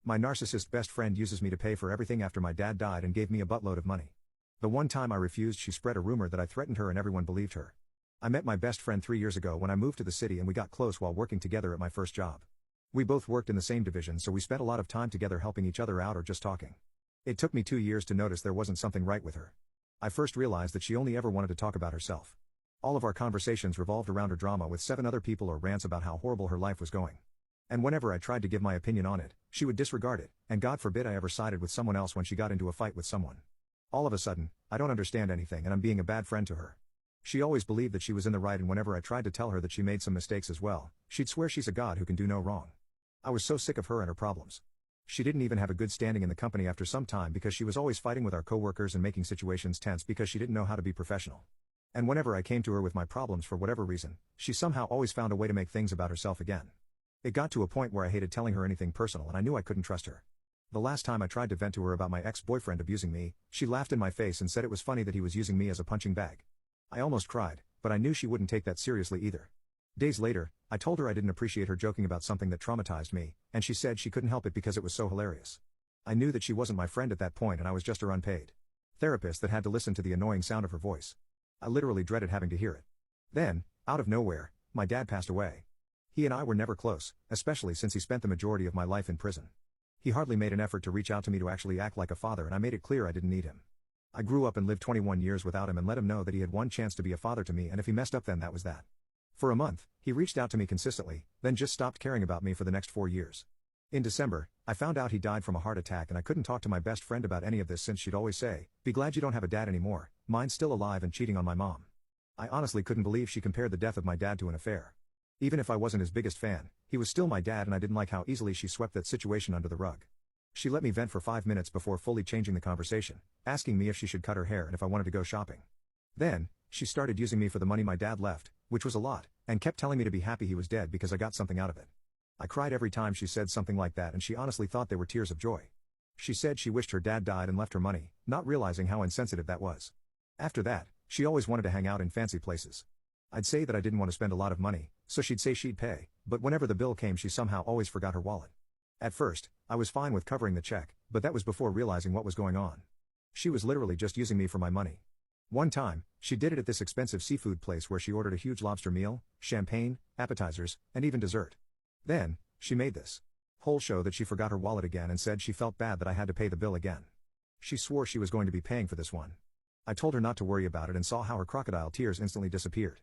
My narcissist best friend uses me to pay for everything after my dad died and gave me a buttload of money. The one time I refused, she spread a rumor that I threatened her and everyone believed her. I met my best friend 3 years ago when I moved to the city and we got close while working together at my first job. We both worked in the same division, so we spent a lot of time together helping each other out or just talking. It took me 2 years to notice there wasn't something right with her. I first realized that she only ever wanted to talk about herself. All of our conversations revolved around her drama with 7 other people or rants about how horrible her life was going. And whenever I tried to give my opinion on it, she would disregard it, and God forbid I ever sided with someone else when she got into a fight with someone. All of a sudden, I don't understand anything and I'm being a bad friend to her. She always believed that she was in the right, and whenever I tried to tell her that she made some mistakes as well, she'd swear she's a god who can do no wrong. I was so sick of her and her problems. She didn't even have a good standing in the company after some time because she was always fighting with our coworkers and making situations tense because she didn't know how to be professional. And whenever I came to her with my problems for whatever reason, she somehow always found a way to make things about herself again. It got to a point where I hated telling her anything personal and I knew I couldn't trust her. The last time I tried to vent to her about my ex-boyfriend abusing me, she laughed in my face and said it was funny that he was using me as a punching bag. I almost cried, but I knew she wouldn't take that seriously either. Days later, I told her I didn't appreciate her joking about something that traumatized me, and she said she couldn't help it because it was so hilarious. I knew that she wasn't my friend at that point and I was just her unpaid therapist that had to listen to the annoying sound of her voice. I literally dreaded having to hear it. Then, out of nowhere, my dad passed away. He and I were never close, especially since he spent the majority of my life in prison. He hardly made an effort to reach out to me to actually act like a father, and I made it clear I didn't need him. I grew up and lived 21 years without him and let him know that he had one chance to be a father to me, and if he messed up then that was that. For a month, he reached out to me consistently, then just stopped caring about me for the next 4 years. In December, I found out he died from a heart attack, and I couldn't talk to my best friend about any of this since she'd always say, "Be glad you don't have a dad anymore, mine's still alive and cheating on my mom." I honestly couldn't believe she compared the death of my dad to an affair. Even if I wasn't his biggest fan, he was still my dad, and I didn't like how easily she swept that situation under the rug. She let me vent for 5 minutes before fully changing the conversation, asking me if she should cut her hair and if I wanted to go shopping. Then, she started using me for the money my dad left, which was a lot, and kept telling me to be happy he was dead because I got something out of it. I cried every time she said something like that, and she honestly thought they were tears of joy. She said she wished her dad died and left her money, not realizing how insensitive that was. After that, she always wanted to hang out in fancy places. I'd say that I didn't want to spend a lot of money, so she'd say she'd pay, but whenever the bill came she somehow always forgot her wallet. At first, I was fine with covering the check, but that was before realizing what was going on. She was literally just using me for my money. One time, she did it at this expensive seafood place where she ordered a huge lobster meal, champagne, appetizers, and even dessert. Then, she made this whole show that she forgot her wallet again and said she felt bad that I had to pay the bill again. She swore she was going to be paying for this one. I told her not to worry about it and saw how her crocodile tears instantly disappeared.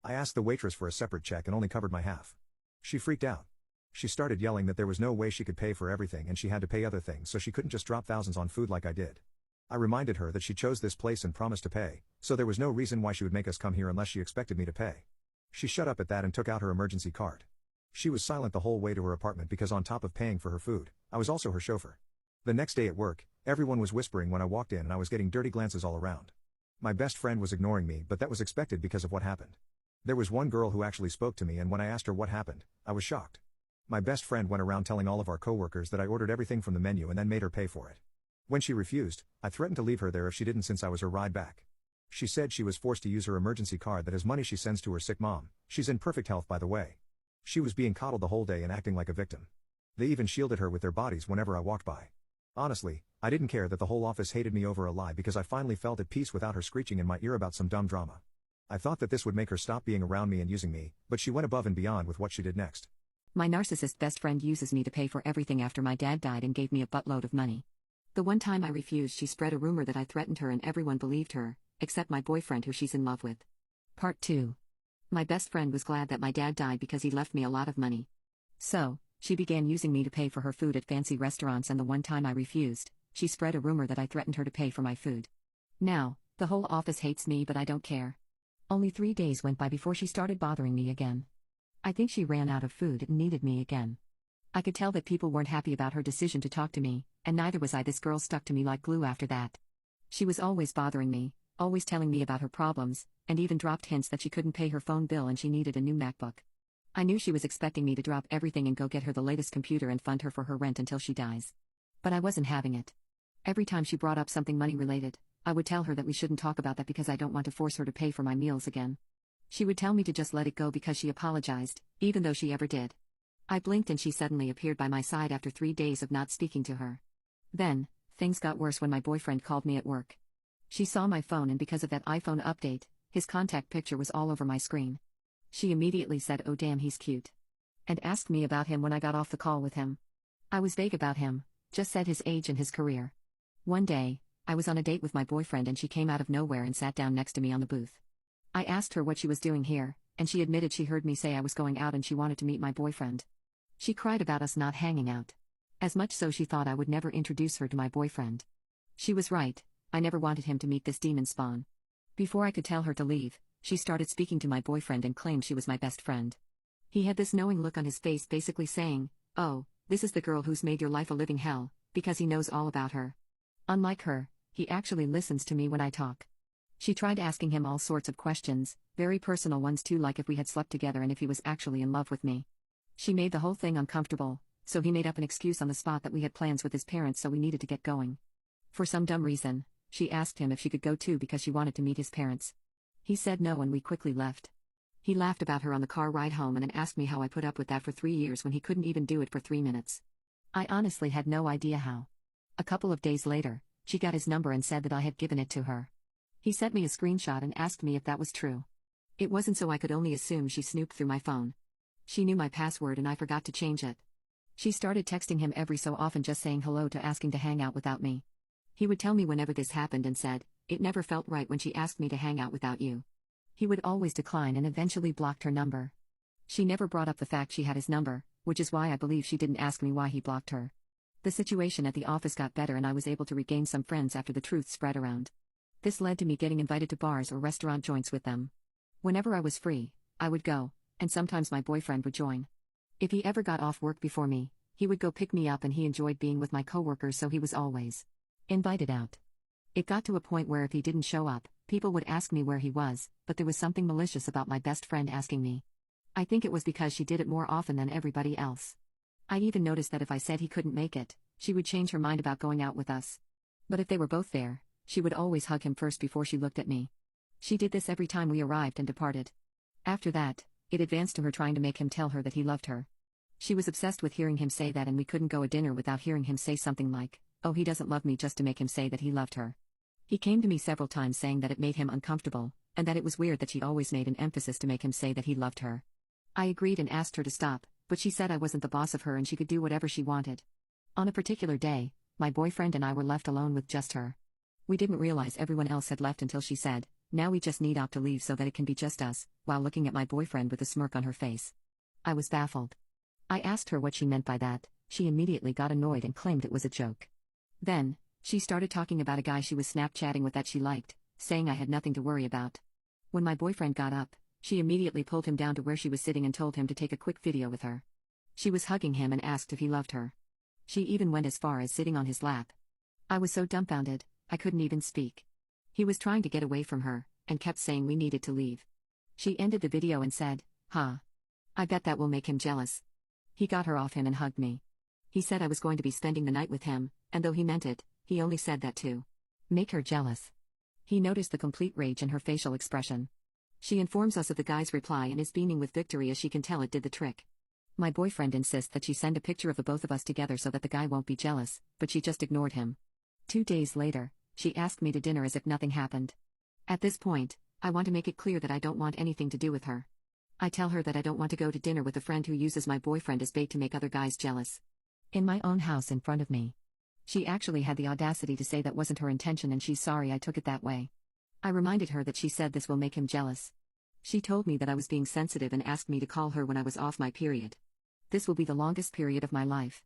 I asked the waitress for a separate check and only covered my half. She freaked out. She started yelling that there was no way she could pay for everything and she had to pay other things, so she couldn't just drop thousands on food like I did. I reminded her that she chose this place and promised to pay, so there was no reason why she would make us come here unless she expected me to pay. She shut up at that and took out her emergency card. She was silent the whole way to her apartment because on top of paying for her food, I was also her chauffeur. The next day at work, everyone was whispering when I walked in and I was getting dirty glances all around. My best friend was ignoring me, but that was expected because of what happened. There was one girl who actually spoke to me, and when I asked her what happened, I was shocked. My best friend went around telling all of our coworkers that I ordered everything from the menu and then made her pay for it. When she refused, I threatened to leave her there if she didn't, since I was her ride back. She said she was forced to use her emergency card that has money she sends to her sick mom. She's in perfect health, by the way. She was being coddled the whole day and acting like a victim. They even shielded her with their bodies whenever I walked by. Honestly, I didn't care that the whole office hated me over a lie because I finally felt at peace without her screeching in my ear about some dumb drama. I thought that this would make her stop being around me and using me, but she went above and beyond with what she did next. My narcissist best friend uses me to pay for everything after my dad died and gave me a buttload of money. The one time I refused, she spread a rumor that I threatened her and everyone believed her, except my boyfriend who she's in love with. Part 2. My best friend was glad that my dad died because he left me a lot of money. So, she began using me to pay for her food at fancy restaurants, and the one time I refused, she spread a rumor that I threatened her to pay for my food. Now, the whole office hates me, but I don't care. Only 3 days went by before she started bothering me again. I think she ran out of food and needed me again. I could tell that people weren't happy about her decision to talk to me, and neither was I. This girl stuck to me like glue after that. She was always bothering me, always telling me about her problems, and even dropped hints that she couldn't pay her phone bill and she needed a new MacBook. I knew she was expecting me to drop everything and go get her the latest computer and fund her for her rent until she dies. But I wasn't having it. Every time she brought up something money-related, I would tell her that we shouldn't talk about that because I don't want to force her to pay for my meals again. She would tell me to just let it go because she apologized, even though she ever did. I blinked and she suddenly appeared by my side after 3 days of not speaking to her. Then, things got worse when my boyfriend called me at work. She saw my phone and because of that iPhone update, his contact picture was all over my screen. She immediately said, "Oh damn, he's cute," and asked me about him when I got off the call with him. I was vague about him, just said his age and his career. One day, I was on a date with my boyfriend and she came out of nowhere and sat down next to me on the booth. I asked her what she was doing here, and she admitted she heard me say I was going out and she wanted to meet my boyfriend. She cried about us not hanging out. As much so she thought I would never introduce her to my boyfriend. She was right, I never wanted him to meet this demon spawn. Before I could tell her to leave, she started speaking to my boyfriend and claimed she was my best friend. He had this knowing look on his face, basically saying, "Oh, this is the girl who's made your life a living hell," because he knows all about her. Unlike her, he actually listens to me when I talk. She tried asking him all sorts of questions, very personal ones too, like if we had slept together and if he was actually in love with me. She made the whole thing uncomfortable, so he made up an excuse on the spot that we had plans with his parents, so we needed to get going. For some dumb reason, she asked him if she could go too because she wanted to meet his parents. He said no and we quickly left. He laughed about her on the car ride home and then asked me how I put up with that for 3 years when he couldn't even do it for 3 minutes. I honestly had no idea how. A couple of days later, she got his number and said that I had given it to her. He sent me a screenshot and asked me if that was true. It wasn't, so I could only assume she snooped through my phone. She knew my password and I forgot to change it. She started texting him every so often just saying hello to asking to hang out without me. He would tell me whenever this happened and said, "It never felt right when she asked me to hang out without you." He would always decline and eventually blocked her number. She never brought up the fact she had his number, which is why I believe she didn't ask me why he blocked her. The situation at the office got better and I was able to regain some friends after the truth spread around. This led to me getting invited to bars or restaurant joints with them. Whenever I was free, I would go, and sometimes my boyfriend would join. If he ever got off work before me, he would go pick me up and he enjoyed being with my coworkers, so he was always invited out. It got to a point where if he didn't show up, people would ask me where he was, but there was something malicious about my best friend asking me. I think it was because she did it more often than everybody else. I even noticed that if I said he couldn't make it, she would change her mind about going out with us. But if they were both there, she would always hug him first before she looked at me. She did this every time we arrived and departed. After that, it advanced to her trying to make him tell her that he loved her. She was obsessed with hearing him say that, and we couldn't go to dinner without hearing him say something like, "Oh, he doesn't love me," just to make him say that he loved her. He came to me several times saying that it made him uncomfortable, and that it was weird that she always made an emphasis to make him say that he loved her. I agreed and asked her to stop, but she said I wasn't the boss of her and she could do whatever she wanted. On a particular day, my boyfriend and I were left alone with just her. We didn't realize everyone else had left until she said, "Now we just need Op to leave so that it can be just us," while looking at my boyfriend with a smirk on her face. I was baffled. I asked her what she meant by that. She immediately got annoyed and claimed it was a joke. Then, she started talking about a guy she was Snapchatting with that she liked, saying I had nothing to worry about. When my boyfriend got up, she immediately pulled him down to where she was sitting and told him to take a quick video with her. She was hugging him and asked if he loved her. She even went as far as sitting on his lap. I was so dumbfounded, I couldn't even speak. He was trying to get away from her, and kept saying we needed to leave. She ended the video and said, "Huh. I bet that will make him jealous." He got her off him and hugged me. He said I was going to be spending the night with him, and though he meant it, he only said that to make her jealous. He noticed the complete rage in her facial expression. She informs us of the guy's reply and is beaming with victory as she can tell it did the trick. My boyfriend insists that she send a picture of the both of us together so that the guy won't be jealous, but she just ignored him. 2 days later, she asked me to dinner as if nothing happened. At this point, I want to make it clear that I don't want anything to do with her. I tell her that I don't want to go to dinner with a friend who uses my boyfriend as bait to make other guys jealous. In my own house in front of me. She actually had the audacity to say that wasn't her intention and she's sorry I took it that way. I reminded her that she said this will make him jealous. She told me that I was being sensitive and asked me to call her when I was off my period. This will be the longest period of my life.